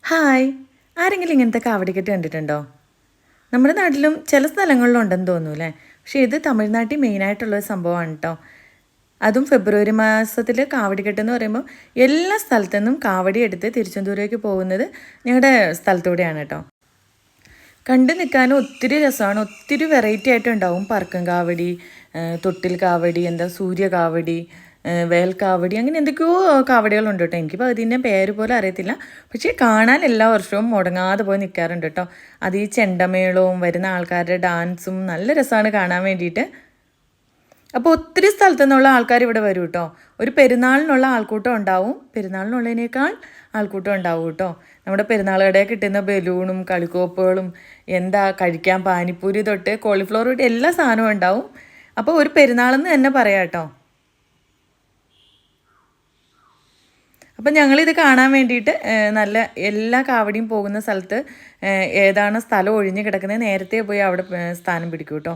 Hi, ആരെങ്കിലും ഇങ്ങനത്തെ കാവടിക്കെട്ട് കണ്ടിട്ടുണ്ടോ? നമ്മുടെ നാട്ടിലും ചില സ്ഥലങ്ങളിലും ഉണ്ടെന്ന് തോന്നുന്നു അല്ലേ? പക്ഷേ ഇത് തമിഴ്നാട്ടിൽ മെയിനായിട്ടുള്ളൊരു സംഭവമാണ് കേട്ടോ. അതും ഫെബ്രുവരി മാസത്തിൽ കാവടിക്കെട്ട് എന്ന് പറയുമ്പോൾ എല്ലാ സ്ഥലത്തു നിന്നും കാവടി എടുത്ത് തിരുച്ചെന്തൂരേക്ക് പോകുന്നത് ഞങ്ങളുടെ സ്ഥലത്തൂടെയാണ് കേട്ടോ. കണ്ടു നിൽക്കാനും ഒത്തിരി രസമാണ്. ഒത്തിരി വെറൈറ്റി ആയിട്ടുണ്ടാവും. പറക്കും കാവടി, തൊട്ടിൽ കാവടി, സൂര്യ കാവടി, വേൽ കാവടി, അങ്ങനെ എന്തൊക്കെയോ കാവടികളുണ്ട് കേട്ടോ. എനിക്കിപ്പോൾ അതിൻ്റെ പേര് പോലും അറിയത്തില്ല. പക്ഷേ കാണാൻ എല്ലാ വർഷവും മുടങ്ങാതെ പോയി നിൽക്കാറുണ്ട് കേട്ടോ. അത് ഈ ചെണ്ടമേളവും വരുന്ന ആൾക്കാരുടെ ഡാൻസും നല്ല രസമാണ് കാണാൻ വേണ്ടിയിട്ട്. അപ്പോൾ ഒത്തിരി സ്ഥലത്തു നിന്നുള്ള ആൾക്കാർ ഇവിടെ വരും കേട്ടോ. ഒരു പെരുന്നാളിനുള്ള ആൾക്കൂട്ടം ഉണ്ടാവും, പെരുന്നാളിനുള്ളതിനേക്കാൾ ആൾക്കൂട്ടം ഉണ്ടാവും കേട്ടോ. നമ്മുടെ പെരുന്നാൾ കടയിൽ കിട്ടുന്ന ബലൂണും കളിക്കോപ്പുകളും കഴിക്കാൻ പാനിപ്പൂരി തൊട്ട് കോളിഫ്ലവർ തൊട്ട് എല്ലാ സാധനവും ഉണ്ടാവും. അപ്പോൾ ഒരു പെരുന്നാളെന്ന് തന്നെ പറയാം കേട്ടോ. അപ്പം ഞങ്ങളിത് കാണാൻ വേണ്ടിയിട്ട് നല്ല എല്ലാ കാവടിയും പോകുന്ന സ്ഥലത്ത് ഏതാണ് സ്ഥലം ഒഴിഞ്ഞ് കിടക്കുന്നത് നേരത്തെ പോയി അവിടെ സ്ഥാനം പിടിക്കും കേട്ടോ.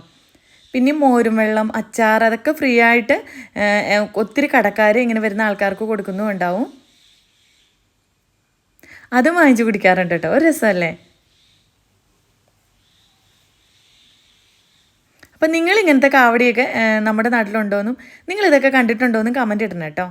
പിന്നെ മോരും വെള്ളം, അച്ചാർ, അതൊക്കെ ഫ്രീ ആയിട്ട് ഒത്തിരി കടക്കാർ ഇങ്ങനെ വരുന്ന ആൾക്കാർക്ക് കൊടുക്കുന്നും ഉണ്ടാവും. അതും വാങ്ങിച്ച് കുടിക്കാറുണ്ട് കേട്ടോ. ഒരു രസമല്ലേ? അപ്പം നിങ്ങൾ ഇങ്ങനത്തെ കാവടിയൊക്കെ നമ്മുടെ നാട്ടിലുണ്ടോയെന്നും നിങ്ങളിതൊക്കെ കണ്ടിട്ടുണ്ടോയെന്നും കമൻറ്റ് ഇടണം കേട്ടോ.